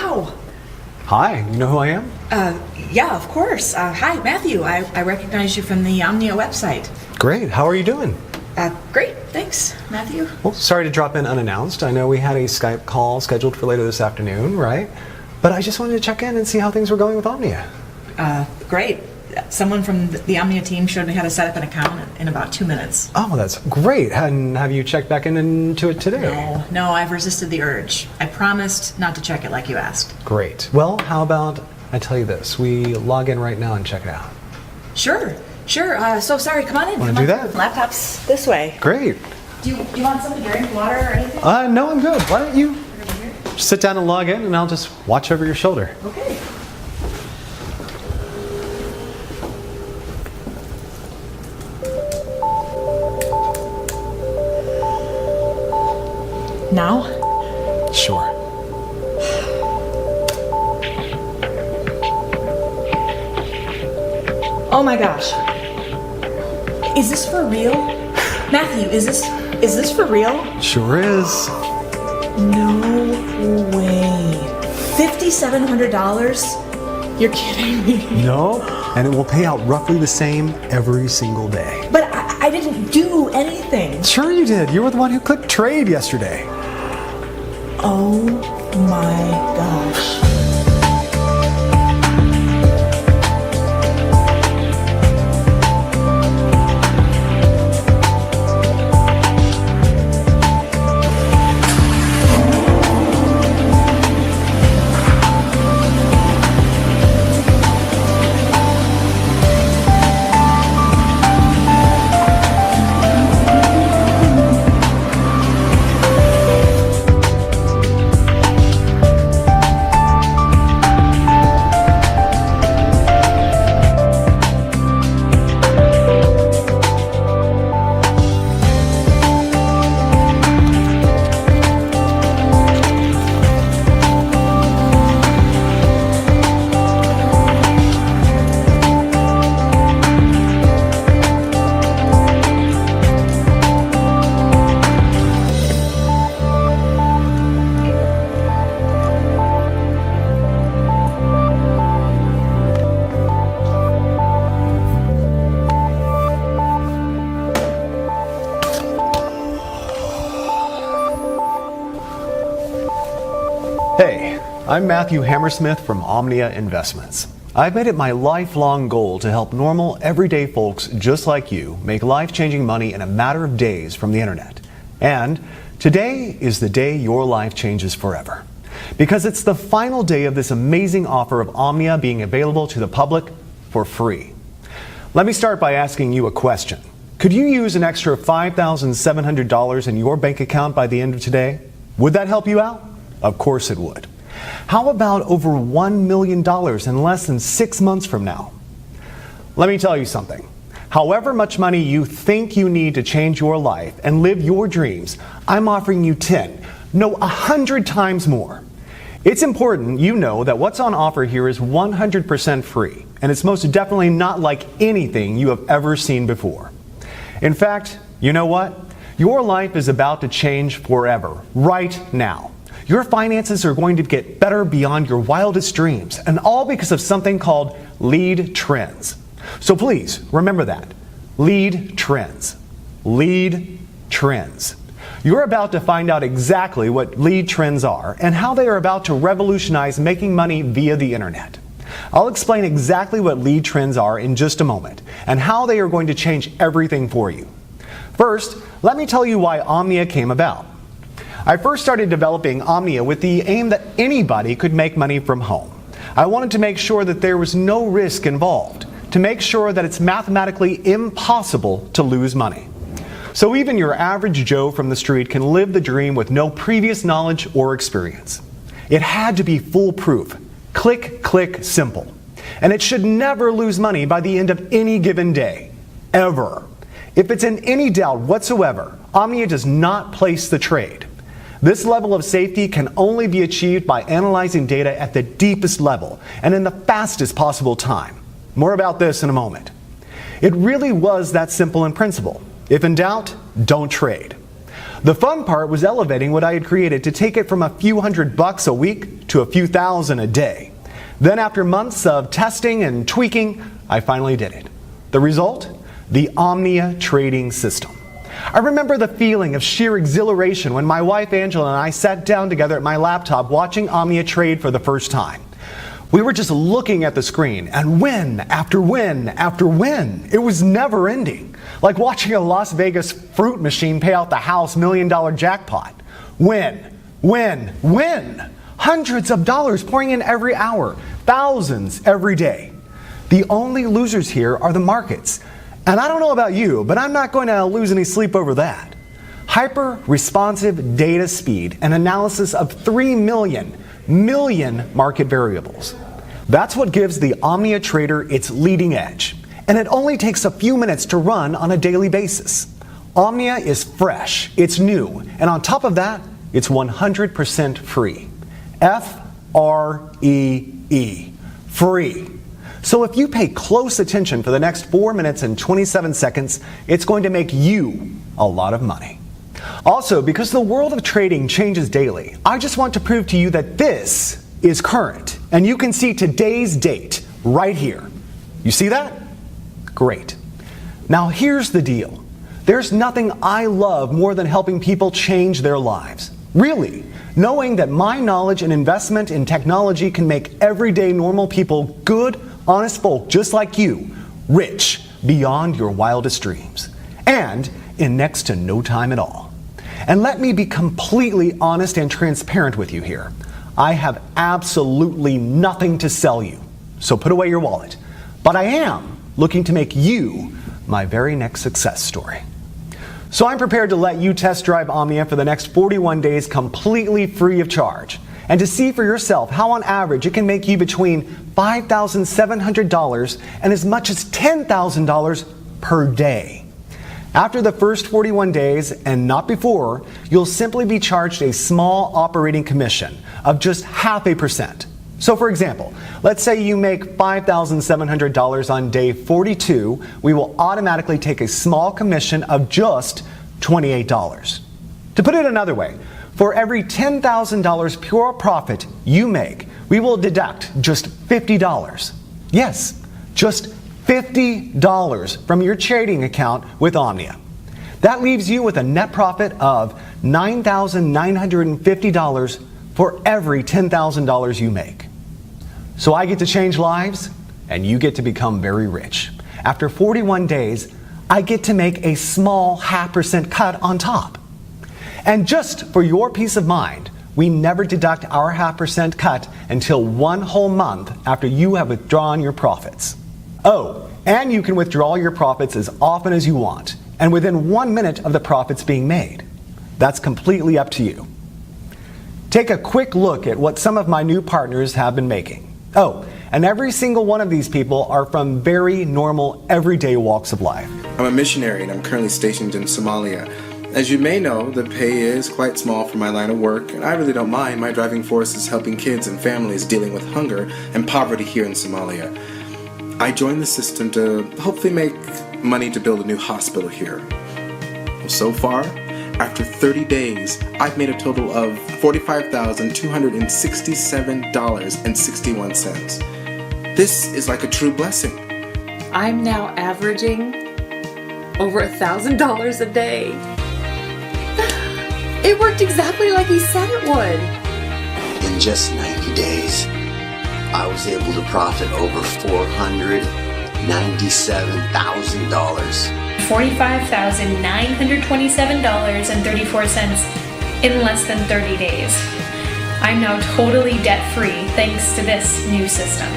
wow. Hi, you know who I am? Yeah, of course. Hi, Matthew. I recognize you from the Omnia website. Great, how are you doing? Great, thanks, Matthew. Well, sorry to drop in unannounced. I know we had a Skype call scheduled for later this afternoon, right? But I just wanted to check in and see how things were going with Omnia. Great. Someone from the Omnia team showed me how to set up an account in about 2 minutes. Oh, that's great. And have you checked back into it today? No, I've resisted the urge. I promised not to check it like you asked. Great. Well, how about I tell you this? We log in right now and check it out. Sure. So sorry, come on in. Want to do that? Laptop's this way. Great. Do you want some drink, water, or anything? No, I'm good. Why don't you sit down and log in and I'll just watch over your shoulder. Okay. Now? Sure. Oh my gosh. Is this for real? Matthew, is this for real? Sure is. No way. $5,700? You're kidding me. No, and it will pay out roughly the same every single day. But I didn't do anything. Sure you did. You were the one who clicked trade yesterday. Oh my gosh. Hey, I'm Matthew Hammersmith from Omnia Investments. I've made it my lifelong goal to help normal, everyday folks just like you make life-changing money in a matter of days from the internet. And today is the day your life changes forever. Because it's the final day of this amazing offer of Omnia being available to the public for free. Let me start by asking you a question. Could you use an extra $5,700 in your bank account by the end of today? Would that help you out? Of course it would. How about over $1 million in less than 6 months from now? Let me tell you something. However much money you think you need to change your life and live your dreams, I'm offering you 10, no 100 times more. It's important you know that what's on offer here is 100% free, and it's most definitely not like anything you have ever seen before. In fact, you know what? Your life is about to change forever, right now. Your finances are going to get better beyond your wildest dreams, and all because of something called lead trends. So please, remember that. Lead trends. Lead trends. You're about to find out exactly what lead trends are and how they are about to revolutionize making money via the internet. I'll explain exactly what lead trends are in just a moment and how they are going to change everything for you. First, let me tell you why Omnia came about. I first started developing Omnia with the aim that anybody could make money from home. I wanted to make sure that there was no risk involved, to make sure that it's mathematically impossible to lose money. So even your average Joe from the street can live the dream with no previous knowledge or experience. It had to be foolproof, click, click, simple. And it should never lose money by the end of any given day, ever. If it's in any doubt whatsoever, Omnia does not place the trade. This level of safety can only be achieved by analyzing data at the deepest level and in the fastest possible time. More about this in a moment. It really was that simple in principle. If in doubt, don't trade. The fun part was elevating what I had created to take it from a few $100 a week to a few thousand a day. Then after months of testing and tweaking, I finally did it. The result? The Omnia trading system. I remember the feeling of sheer exhilaration when my wife Angela and I sat down together at my laptop watching Omnia trade for the first time. We were just looking at the screen, and win after win after win. It was never ending. Like watching a Las Vegas fruit machine pay out the house $1 million jackpot. Win, win, win. Hundreds of dollars pouring in every hour, thousands every day. The only losers here are the markets. And I don't know about you, but I'm not going to lose any sleep over that. Hyper-responsive data speed and analysis of 3 million market variables. That's what gives the Omnia Trader its leading edge. And it only takes a few minutes to run on a daily basis. Omnia is fresh, it's new, and on top of that, it's 100% free. F-R-E-E. Free. So if you pay close attention for the next 4 minutes and 27 seconds, it's going to make you a lot of money. Also, because the world of trading changes daily, I just want to prove to you that this is current. And you can see today's date right here. You see that? Great. Now here's the deal. There's nothing I love more than helping people change their lives. Really. Knowing that my knowledge and investment in technology can make everyday normal people, good, honest folk just like you, rich beyond your wildest dreams. And in next to no time at all. And let me be completely honest and transparent with you here. I have absolutely nothing to sell you, so put away your wallet. But I am looking to make you my very next success story. So I'm prepared to let you test drive Omnia for the next 41 days completely free of charge, and to see for yourself how on average it can make you between $5,700 and as much as $10,000 per day. After the first 41 days, and not before, you'll simply be charged a small operating commission of just 0.5%. So for example, let's say you make $5,700 on day 42, we will automatically take a small commission of just $28. To put it another way, for every $10,000 pure profit you make, we will deduct just $50. Yes, just $50 from your trading account with Omnia. That leaves you with a net profit of $9,950 for every $10,000 you make. So I get to change lives, and you get to become very rich. After 41 days, I get to make a small 0.5% cut on top. And just for your peace of mind, we never deduct our 0.5% cut until 1 whole month after you have withdrawn your profits. Oh, and you can withdraw your profits as often as you want, and within 1 minute of the profits being made. That's completely up to you. Take a quick look at what some of my new partners have been making. Oh, and every single one of these people are from very normal, everyday walks of life. I'm a missionary and I'm currently stationed in Somalia. As you may know, the pay is quite small for my line of work, and I really don't mind. My driving force is helping kids and families dealing with hunger and poverty here in Somalia. I joined the system to hopefully make money to build a new hospital here. So far, after 30 days, I've made a total of $45,267.61. This is like a true blessing. I'm now averaging over $1,000 a day. It worked exactly like he said it would. In just 90 days, I was able to profit over $497,000. $45,927.34 in less than 30 days. I'm now totally debt-free thanks to this new system.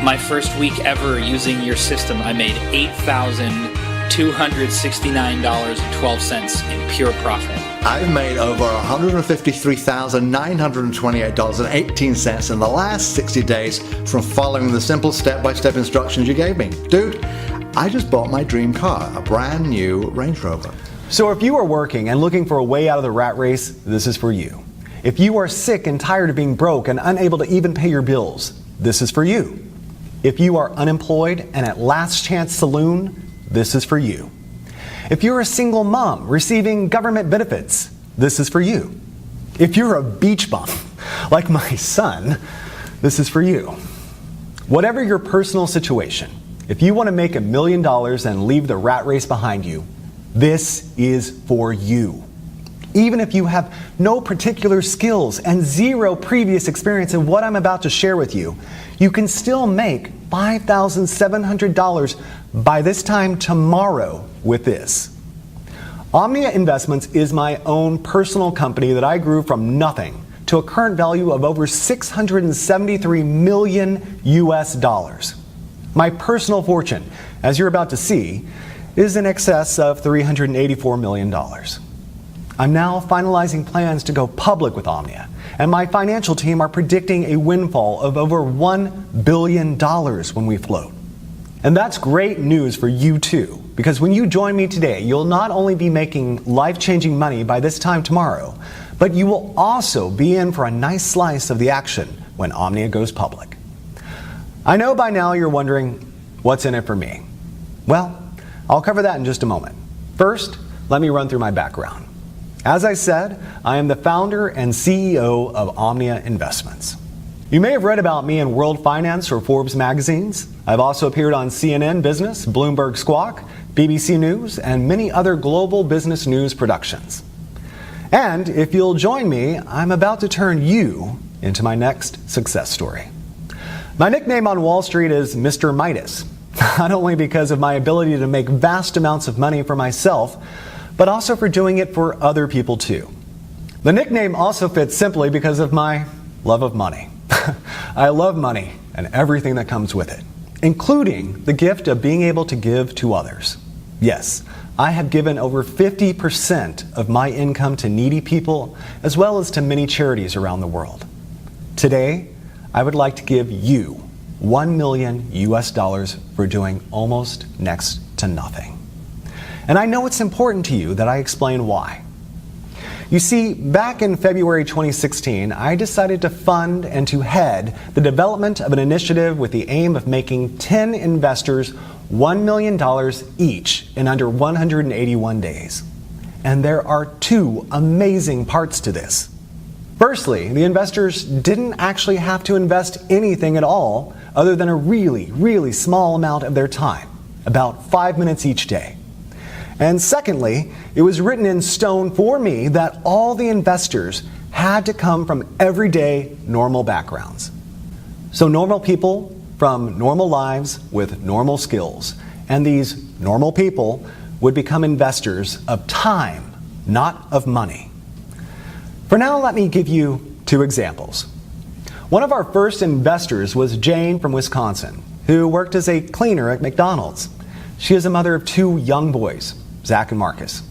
My first week ever using your system, I made $8,269.12 in pure profit. I've made over $153,928.18 in the last 60 days from following the simple step-by-step instructions you gave me. Dude, I just bought my dream car, a brand new Range Rover. So if you are working and looking for a way out of the rat race, this is for you. If you are sick and tired of being broke and unable to even pay your bills, this is for you. If you are unemployed and at Last Chance Saloon, this is for you. If you're a single mom receiving government benefits, this is for you. If you're a beach bum, like my son, this is for you. Whatever your personal situation, if you want to make $1 million and leave the rat race behind you, this is for you. Even if you have no particular skills and zero previous experience in what I'm about to share with you, you can still make $5,700 by this time tomorrow with this. Omnia Investments is my own personal company that I grew from nothing to a current value of over $673 million US. My personal fortune, as you're about to see, is in excess of $384 million. I'm now finalizing plans to go public with Omnia, and my financial team are predicting a windfall of over $1 billion when we float. And that's great news for you too, because when you join me today, you'll not only be making life-changing money by this time tomorrow, but you will also be in for a nice slice of the action when Omnia goes public. I know by now you're wondering, what's in it for me? Well, I'll cover that in just a moment. First, let me run through my background. As I said, I am the founder and CEO of Omnia Investments. You may have read about me in World Finance or Forbes magazines. I've also appeared on CNN Business, Bloomberg Squawk, BBC News, and many other global business news productions. And if you'll join me, I'm about to turn you into my next success story. My nickname on Wall Street is Mr. Midas, not only because of my ability to make vast amounts of money for myself, but also for doing it for other people too. The nickname also fits simply because of my love of money. I love money and everything that comes with it, including the gift of being able to give to others. Yes, I have given over 50% of my income to needy people, as well as to many charities around the world. Today, I would like to give you $1 million US for doing almost next to nothing. And I know it's important to you that I explain why. You see, back in February 2016, I decided to fund and to head the development of an initiative with the aim of making 10 investors $1 million each in under 181 days. And there are two amazing parts to this. Firstly, the investors didn't actually have to invest anything at all other than a really small amount of their time, about 5 minutes each day. And secondly, it was written in stone for me that all the investors had to come from everyday normal backgrounds. So normal people from normal lives with normal skills. And these normal people would become investors of time, not of money. For now, let me give you two examples. One of our first investors was Jane from Wisconsin, who worked as a cleaner at McDonald's. She is a mother of two young boys, Zach and Marcus.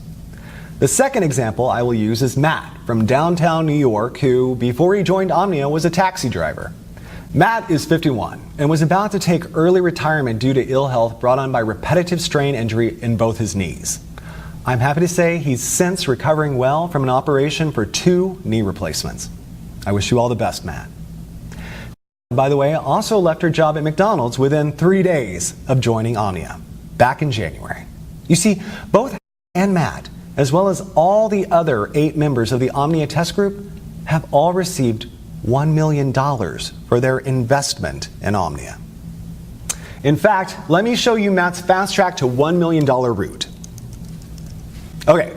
The second example I will use is Matt from downtown New York, who, before he joined Omnia, was a taxi driver. Matt is 51 and was about to take early retirement due to ill health brought on by repetitive strain injury in both his knees. I'm happy to say he's since recovering well from an operation for 2 knee replacements. I wish you all the best, Matt. By the way, also left her job at McDonald's within 3 days of joining Omnia, back in January. You see, both and Matt, as well as all the other 8 members of the Omnia test group, have all received $1 million for their investment in Omnia. In fact, let me show you Matt's fast track to $1 million route. Okay,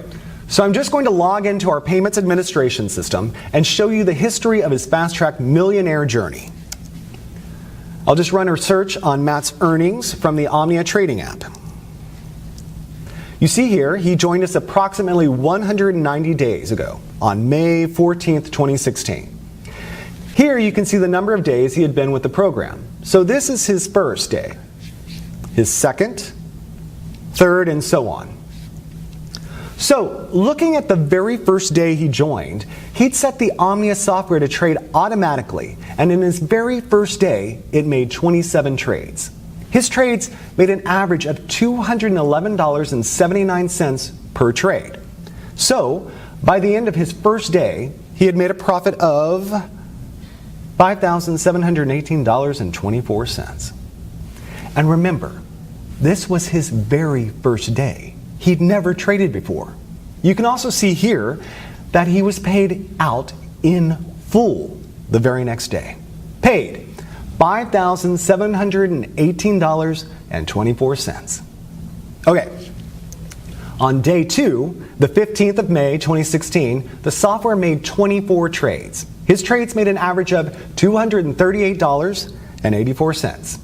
so I'm just going to log into our payments administration system and show you the history of his fast track millionaire journey. I'll just run a search on Matt's earnings from the Omnia trading app. You see here, he joined us approximately 190 days ago on May 14th, 2016. Here you can see the number of days he had been with the program. So this is his first day, his second, third, and so on. So looking at the very first day he joined, he'd set the Omnia software to trade automatically, and in his very first day, it made 27 trades. His trades made an average of $211.79 per trade. So, by the end of his first day, he had made a profit of $5,718.24. And remember, this was his very first day. he'd never traded before. You can also see here that he was paid out in full the very next day. Paid $5,718.24. Okay. On day 2, the 15th of May 2016, the software made 24 trades. His trades made an average of $238.84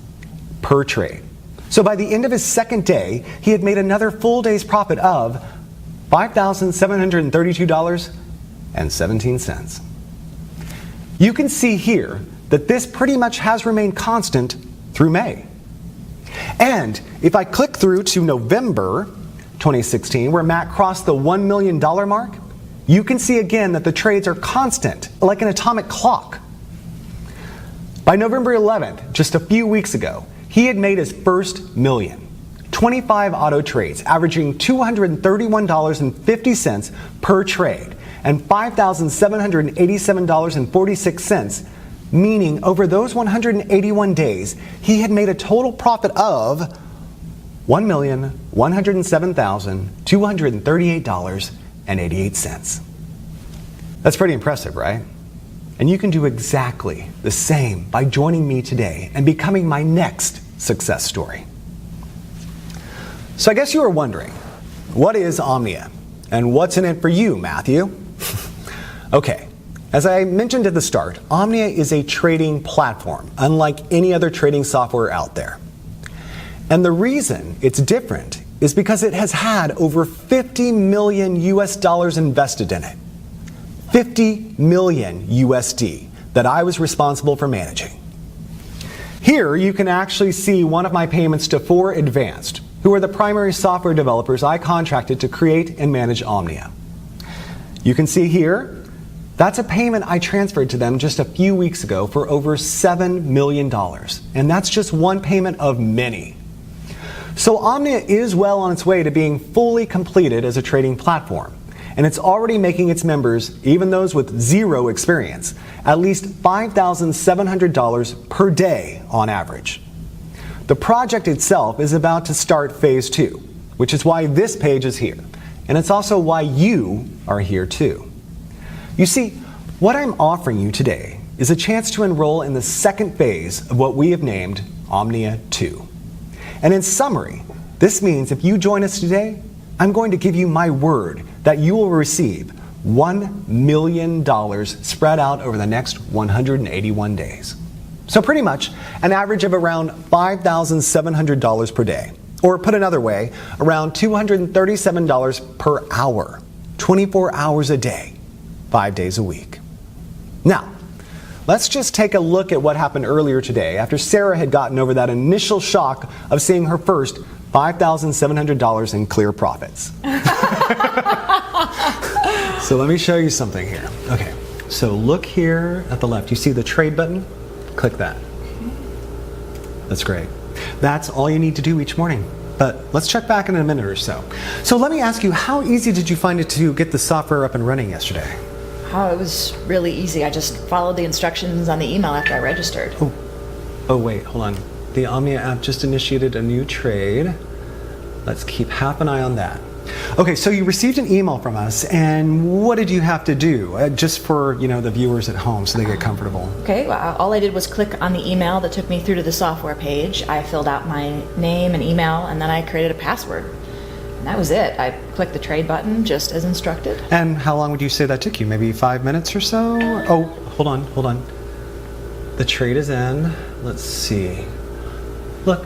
per trade. So by the end of his second day, he had made another full day's profit of $5,732.17. You can see here that this pretty much has remained constant through May. And if I click through to November 2016, where Matt crossed the $1 million mark, you can see again that the trades are constant, like an atomic clock. By November 11th, just a few weeks ago, he had made his first million. 25 auto trades, averaging $231.50 per trade, and $5,787.46, meaning over those 181 days, he had made a total profit of $1,107,238.88. That's pretty impressive, right? And you can do exactly the same by joining me today and becoming my next success story. So I guess you are wondering, what is Omnia? And what's in it for you, Matthew? Okay, as I mentioned at the start, Omnia is a trading platform, unlike any other trading software out there. And the reason it's different is because it has had over 50 million US dollars invested in it. 50 million USD that I was responsible for managing. Here you can actually see one of my payments to 4 Advanced, who are the primary software developers I contracted to create and manage Omnia. You can see here, that's a payment I transferred to them just a few weeks ago for over $7 million. And that's just one payment of many. So Omnia is well on its way to being fully completed as a trading platform. And it's already making its members, even those with zero experience, at least $5,700 per day on average. The project itself is about to start phase 2, which is why this page is here. And it's also why you are here too. You see, what I'm offering you today is a chance to enroll in the second phase of what we have named Omnia 2. And in summary, this means if you join us today, I'm going to give you my word that you will receive $1 million spread out over the next 181 days. So pretty much an average of around $5,700 per day. Or put another way, around $237 per hour, 24 hours a day, 5 days a week. Now, let's just take a look at what happened earlier today after Sarah had gotten over that initial shock of seeing her first $5,700 in clear profits. So let me show you something here. Okay, so look here at the left. You see the trade button? Click that. That's great. That's all you need to do each morning. But let's check back in a minute or so. So let me ask you, how easy did you find it to get the software up and running yesterday? Oh, it was really easy. I just followed the instructions on the email after I registered. Oh wait, hold on. The Omnia app just initiated a new trade. Let's keep half an eye on that. Okay, so you received an email from us, and what did you have to do? Just for, the viewers at home so they get comfortable. Okay, well, all I did was click on the email that took me through to the software page. I filled out my name and email, and then I created a password. And that was it. I clicked the trade button just as instructed. And how long would you say that took you? Maybe 5 minutes or so? Oh, hold on. The trade is in. Let's see. Look,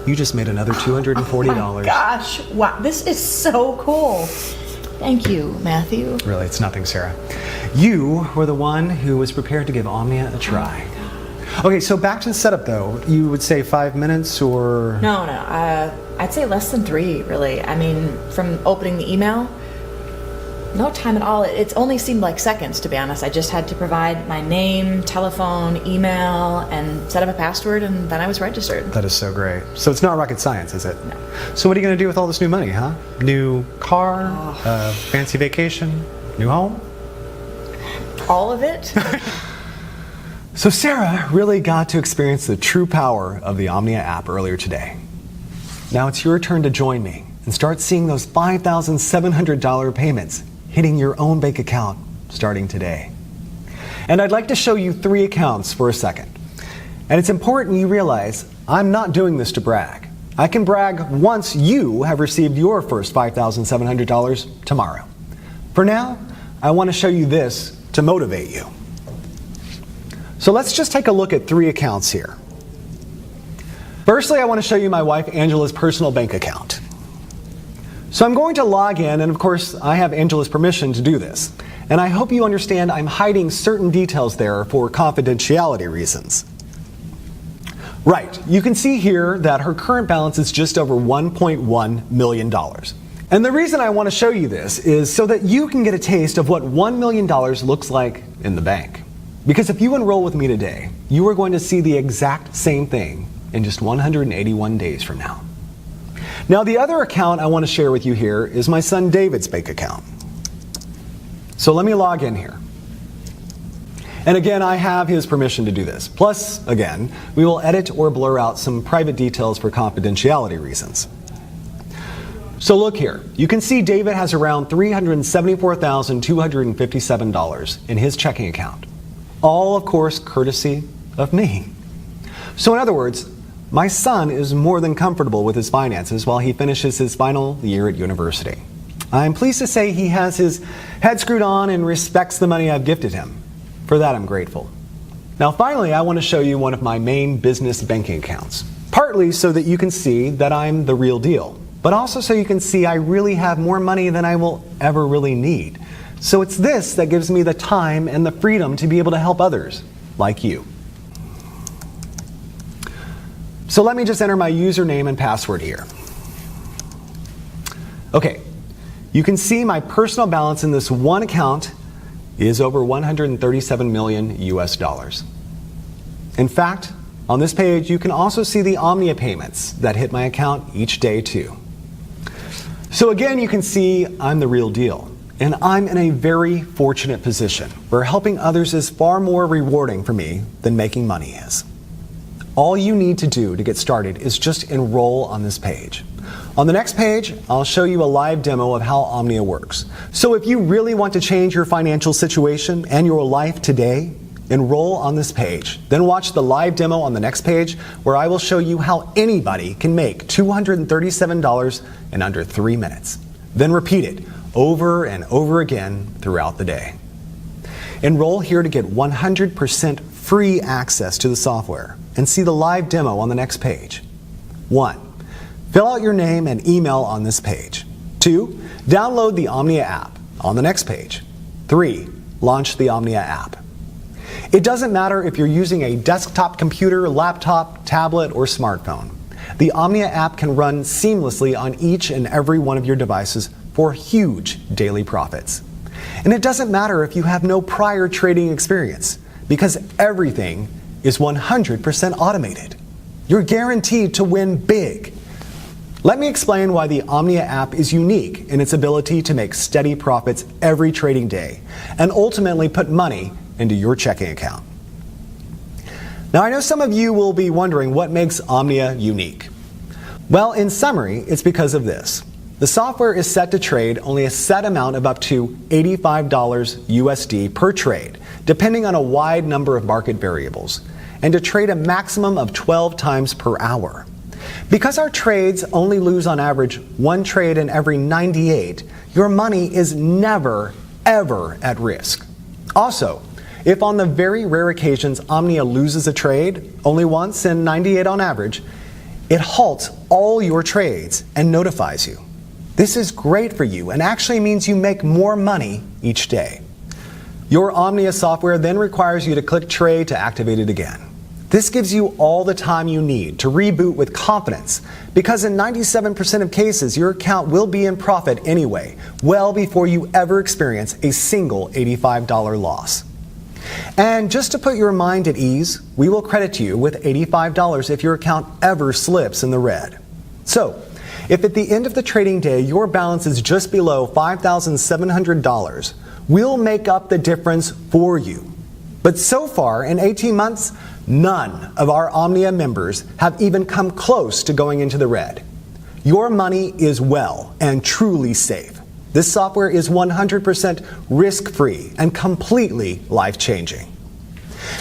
you just made another $240. Oh my gosh, wow, this is so cool. Thank you, Matthew. Really, it's nothing, Sarah. You were the one who was prepared to give Omnia a try. Okay, so back to the setup though. You would say 5 minutes or? No, I'd say less than 3, really. I mean, from opening the email, no time at all. It's only seemed like seconds, to be honest. I just had to provide my name, telephone, email, and set up a password, and then I was registered. That is so great. So it's not rocket science, is it? No. So what are you going to do with all this new money, huh? New car, fancy vacation, new home? All of it? So Sarah really got to experience the true power of the Omnia app earlier today. Now it's your turn to join me and start seeing those $5,700 payments hitting your own bank account starting today. And I'd like to show you 3 accounts for a second. And it's important you realize I'm not doing this to brag. I can brag once you have received your first $5,700 tomorrow. For now, I want to show you this to motivate you. So let's just take a look at 3 accounts here. Firstly, I want to show you my wife Angela's personal bank account. So I'm going to log in, and of course I have Angela's permission to do this. And I hope you understand I'm hiding certain details there for confidentiality reasons. Right, you can see here that her current balance is just over $1.1 million. And the reason I want to show you this is so that you can get a taste of what $1 million looks like in the bank. Because if you enroll with me today, you are going to see the exact same thing in just 181 days from now. Now, the other account I want to share with you here is my son David's bank account. So let me log in here. And again, I have his permission to do this. Plus, again, we will edit or blur out some private details for confidentiality reasons. So look here. You can see David has around $374,257 in his checking account. All, of course, courtesy of me. So in other words, my son is more than comfortable with his finances while he finishes his final year at university. I'm pleased to say he has his head screwed on and respects the money I've gifted him. For that, I'm grateful. Now, finally, I want to show you one of my main business banking accounts. Partly so that you can see that I'm the real deal, but also so you can see I really have more money than I will ever really need. So it's this that gives me the time and the freedom to be able to help others, like you. So let me just enter my username and password here. Okay, you can see my personal balance in this one account is over 137 million US dollars. In fact, on this page, you can also see the Omnia payments that hit my account each day too. So again, you can see I'm the real deal. And I'm in a very fortunate position where helping others is far more rewarding for me than making money is. All you need to do to get started is just enroll on this page. On the next page, I'll show you a live demo of how Omnia works. So if you really want to change your financial situation and your life today, enroll on this page. Then watch the live demo on the next page where I will show you how anybody can make $237 in under 3 minutes. Then repeat it over and over again throughout the day. Enroll here to get 100% free access to the software and see the live demo on the next page. 1. Fill out your name and email on this page. 2. Download the Omnia app on the next page. 3. Launch the Omnia app. It doesn't matter if you're using a desktop computer, laptop, tablet, or smartphone. The Omnia app can run seamlessly on each and every one of your devices for huge daily profits. And it doesn't matter if you have no prior trading experience, because everything is 100% automated. You're guaranteed to win big. Let me explain why the Omnia app is unique in its ability to make steady profits every trading day and ultimately put money into your checking account. Now, I know some of you will be wondering what makes Omnia unique. Well, in summary, it's because of this. The software is set to trade only a set amount of up to $85 USD per trade, depending on a wide number of market variables, and to trade a maximum of 12 times per hour. Because our trades only lose on average 1 trade in every 98, your money is never, ever at risk. Also, if on the very rare occasions Omnia loses a trade, only once in 98 on average, it halts all your trades and notifies you. This is great for you and actually means you make more money each day. Your Omnia software then requires you to click trade to activate it again. This gives you all the time you need to reboot with confidence, because in 97% of cases, your account will be in profit anyway, well before you ever experience a single $85 loss. And just to put your mind at ease, we will credit you with $85 if your account ever slips in the red. So, if at the end of the trading day your balance is just below $5,700, we'll make up the difference for you. But so far, in 18 months, none of our Omnia members have even come close to going into the red. Your money is well and truly safe. This software is 100% risk-free and completely life-changing.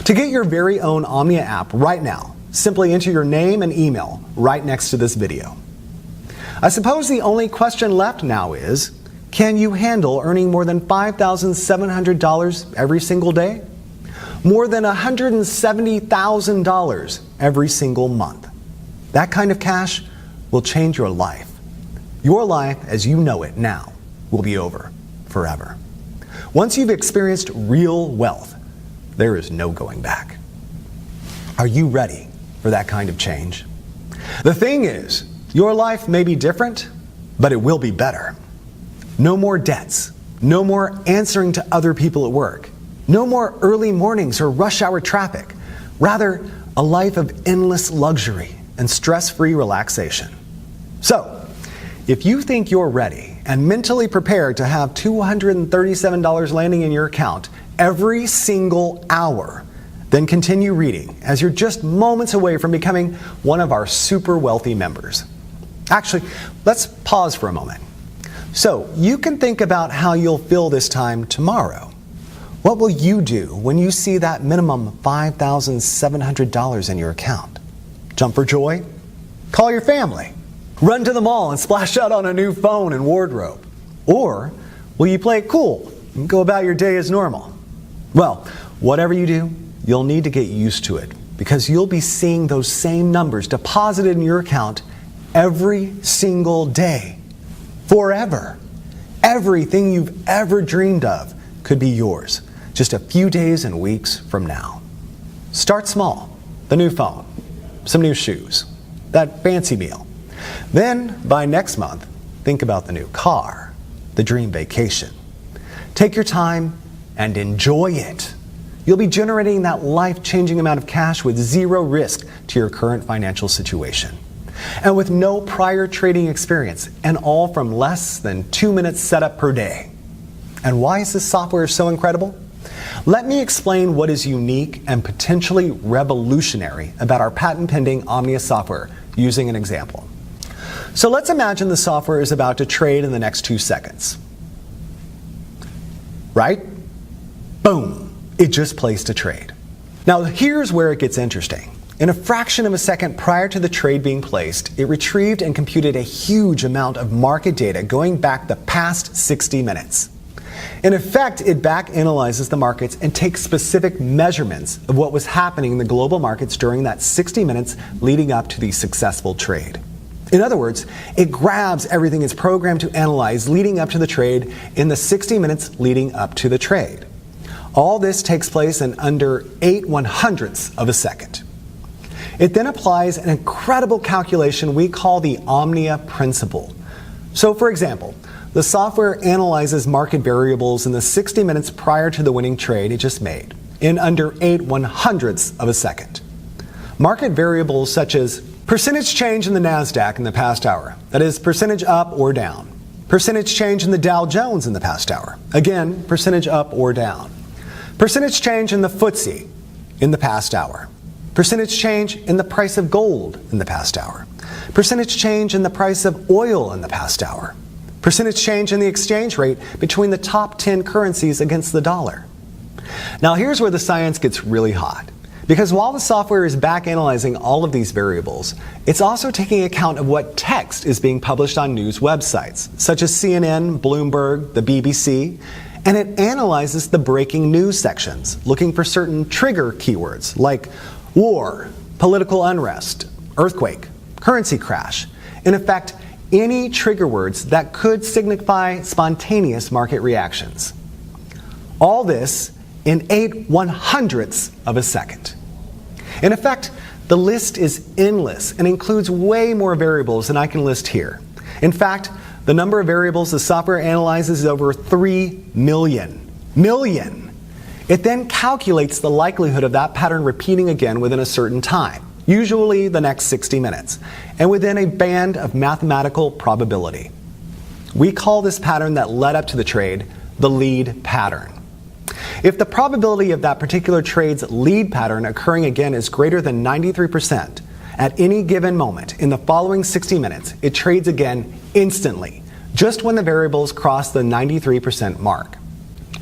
To get your very own Omnia app right now, simply enter your name and email right next to this video. I suppose the only question left now is, can you handle earning more than $5,700 every single day? More than $170,000 every single month. That kind of cash will change your life. Your life as you know it now will be over forever. Once you've experienced real wealth, there is no going back. Are you ready for that kind of change? The thing is, your life may be different, but it will be better. No more debts. No more answering to other people at work. No more early mornings or rush hour traffic. Rather, a life of endless luxury and stress-free relaxation. So, if you think you're ready and mentally prepared to have $237 landing in your account every single hour, then continue reading as you're just moments away from becoming one of our super wealthy members. Actually, let's pause for a moment. So you can think about how you'll feel this time tomorrow. What will you do when you see that minimum $5,700 in your account? Jump for joy? Call your family? Run to the mall and splash out on a new phone and wardrobe? Or will you play it cool and go about your day as normal? Well, whatever you do, you'll need to get used to it because you'll be seeing those same numbers deposited in your account every single day. Forever. Everything you've ever dreamed of could be yours just a few days and weeks from now. Start small. The new phone, some new shoes, that fancy meal. Then, by next month, think about the new car, the dream vacation. Take your time and enjoy it. You'll be generating that life-changing amount of cash with zero risk to your current financial situation. And with no prior trading experience, and all from less than 2 minutes setup per day. And why is this software so incredible? Let me explain what is unique and potentially revolutionary about our patent-pending Omnia software using an example. So let's imagine the software is about to trade in the next 2 seconds. Right? Boom! It just placed a trade. Now here's where it gets interesting. In a fraction of a second prior to the trade being placed, it retrieved and computed a huge amount of market data going back the past 60 minutes. In effect, it back analyzes the markets and takes specific measurements of what was happening in the global markets during that 60 minutes leading up to the successful trade. In other words, it grabs everything it's programmed to analyze leading up to the trade in the 60 minutes leading up to the trade. All this takes place in under 8/100ths of a second. It then applies an incredible calculation we call the Omnia principle. So for example, the software analyzes market variables in the 60 minutes prior to the winning trade it just made, in under 8/100ths of a second. Market variables such as percentage change in the NASDAQ in the past hour, that is percentage up or down. Percentage change in the Dow Jones in the past hour, again, percentage up or down. Percentage change in the FTSE in the past hour. Percentage change in the price of gold in the past hour. Percentage change in the price of oil in the past hour. Percentage change in the exchange rate between the top 10 currencies against the dollar. Now here's where the science gets really hot. Because while the software is back analyzing all of these variables, it's also taking account of what text is being published on news websites, such as CNN, Bloomberg, the BBC, and it analyzes the breaking news sections, looking for certain trigger keywords like war, political unrest, earthquake, currency crash. In effect, any trigger words that could signify spontaneous market reactions. All this in 8/100ths of a second. In effect, the list is endless and includes way more variables than I can list here. In fact, the number of variables the software analyzes is over 3 million. It then calculates the likelihood of that pattern repeating again within a certain time, usually the next 60 minutes, and within a band of mathematical probability. We call this pattern that led up to the trade the lead pattern. If the probability of that particular trade's lead pattern occurring again is greater than 93%, At any given moment, in the following 60 minutes, it trades again instantly, just when the variables cross the 93% mark.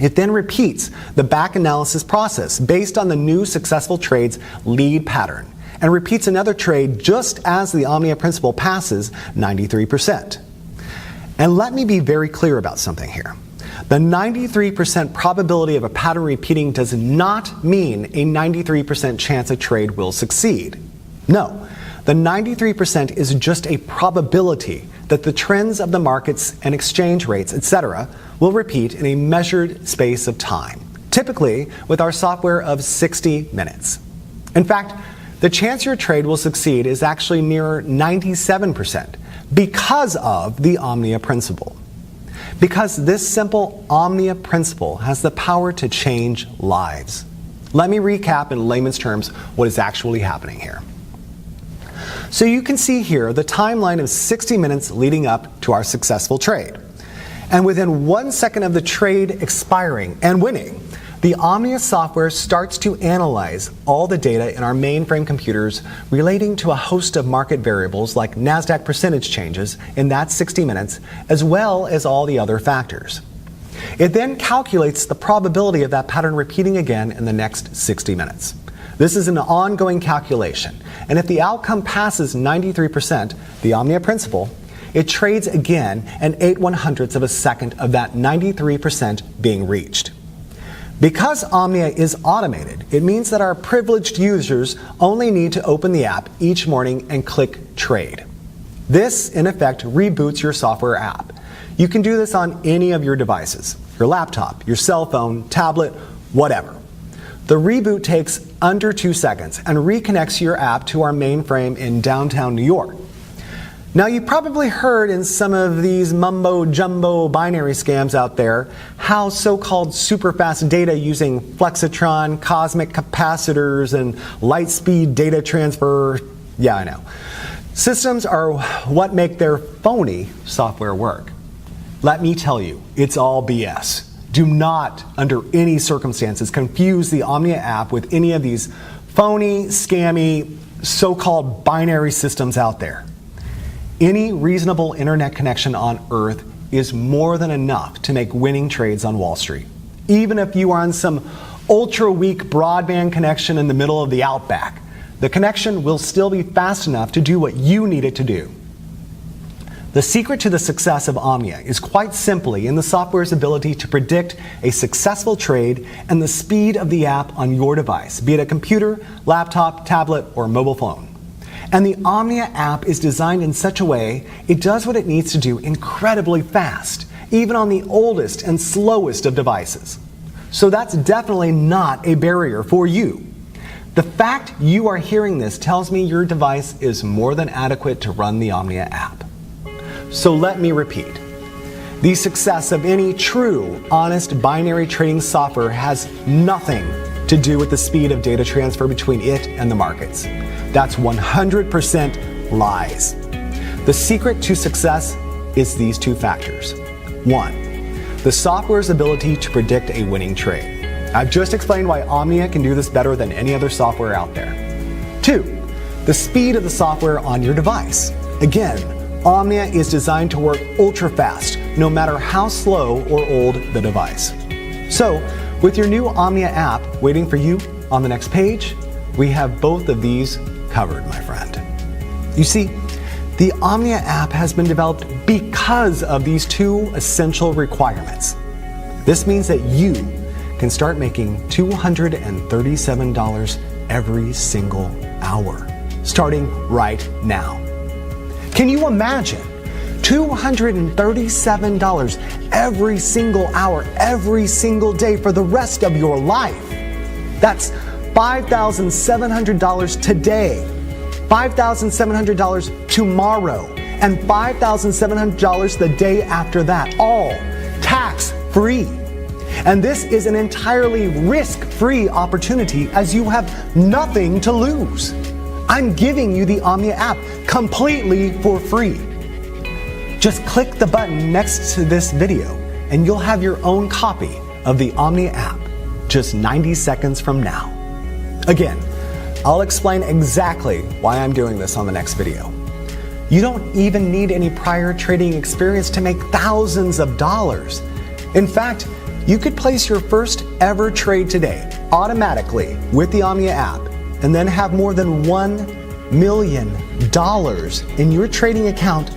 It then repeats the back analysis process based on the new successful trade's lead pattern, and repeats another trade just as the Omnia principal passes 93%. And let me be very clear about something here. The 93% probability of a pattern repeating does not mean a 93% chance a trade will succeed. No, the 93% is just a probability that the trends of the markets and exchange rates, etc., will repeat in a measured space of time, typically with our software of 60 minutes. In fact, the chance your trade will succeed is actually nearer 97% because of the Omnia principle. Because this simple Omnia principle has the power to change lives. Let me recap in layman's terms what is actually happening here. So you can see here the timeline of 60 minutes leading up to our successful trade. And within 1 second of the trade expiring and winning, the Omnia software starts to analyze all the data in our mainframe computers relating to a host of market variables like NASDAQ percentage changes in that 60 minutes, as well as all the other factors. It then calculates the probability of that pattern repeating again in the next 60 minutes. This is an ongoing calculation, and if the outcome passes 93%, the Omnia principle, it trades again and 8/100ths of a second of that 93% being reached. Because Omnia is automated, it means that our privileged users only need to open the app each morning and click Trade. This, in effect, reboots your software app. You can do this on any of your devices, your laptop, your cell phone, tablet, whatever. The reboot takes under 2 seconds and reconnects your app to our mainframe in downtown New York. Now, you probably heard in some of these mumbo-jumbo binary scams out there how so-called super-fast data using flexitron, cosmic capacitors, and light-speed data transfer, yeah, I know. Systems are what make their phony software work. Let me tell you, it's all BS. Do not, under any circumstances, confuse the Omnia app with any of these phony, scammy, so-called binary systems out there. Any reasonable internet connection on Earth is more than enough to make winning trades on Wall Street. Even if you are on some ultra-weak broadband connection in the middle of the outback, the connection will still be fast enough to do what you need it to do. The secret to the success of Omnia is quite simply in the software's ability to predict a successful trade and the speed of the app on your device, be it a computer, laptop, tablet, or mobile phone. And the Omnia app is designed in such a way it does what it needs to do incredibly fast, even on the oldest and slowest of devices. So that's definitely not a barrier for you. The fact you are hearing this tells me your device is more than adequate to run the Omnia app. So let me repeat. The success of any true, honest binary trading software has nothing to do with the speed of data transfer between it and the markets. That's 100% lies. The secret to success is these two factors. 1, the software's ability to predict a winning trade. I've just explained why Omnia can do this better than any other software out there. 2, the speed of the software on your device. Again, Omnia is designed to work ultra fast, no matter how slow or old the device. So, with your new Omnia app waiting for you on the next page, we have both of these covered, my friend. You see, the Omnia app has been developed because of these two essential requirements. This means that you can start making $237 every single hour, starting right now. Can you imagine $237 every single hour, every single day for the rest of your life? That's $5,700 today, $5,700 tomorrow, and $5,700 the day after that, all tax-free. And this is an entirely risk-free opportunity as you have nothing to lose. I'm giving you the Omnia app completely for free. Just click the button next to this video and you'll have your own copy of the Omnia app just 90 seconds from now. Again, I'll explain exactly why I'm doing this on the next video. You don't even need any prior trading experience to make thousands of dollars. In fact, you could place your first ever trade today automatically with the Omnia app and then have more than $1 million in your trading account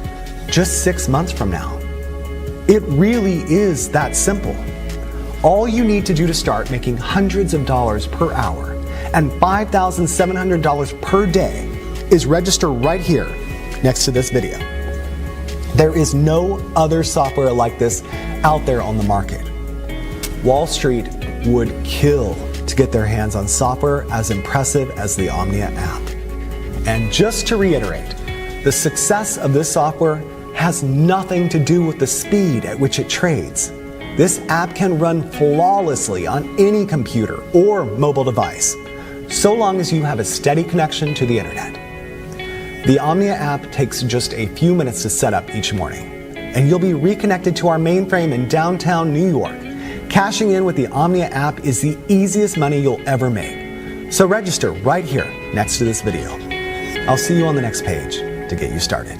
just 6 months from now. It really is that simple. All you need to do to start making hundreds of dollars per hour and $5,700 per day is register right here next to this video. There is no other software like this out there on the market. Wall Street would kill to get their hands on software as impressive as the Omnia app. And just to reiterate, the success of this software has nothing to do with the speed at which it trades. This app can run flawlessly on any computer or mobile device, so long as you have a steady connection to the internet. The Omnia app takes just a few minutes to set up each morning, and you'll be reconnected to our mainframe in downtown New York. Cashing in with the Omnia app is the easiest money you'll ever make. So register right here next to this video. I'll see you on the next page to get you started.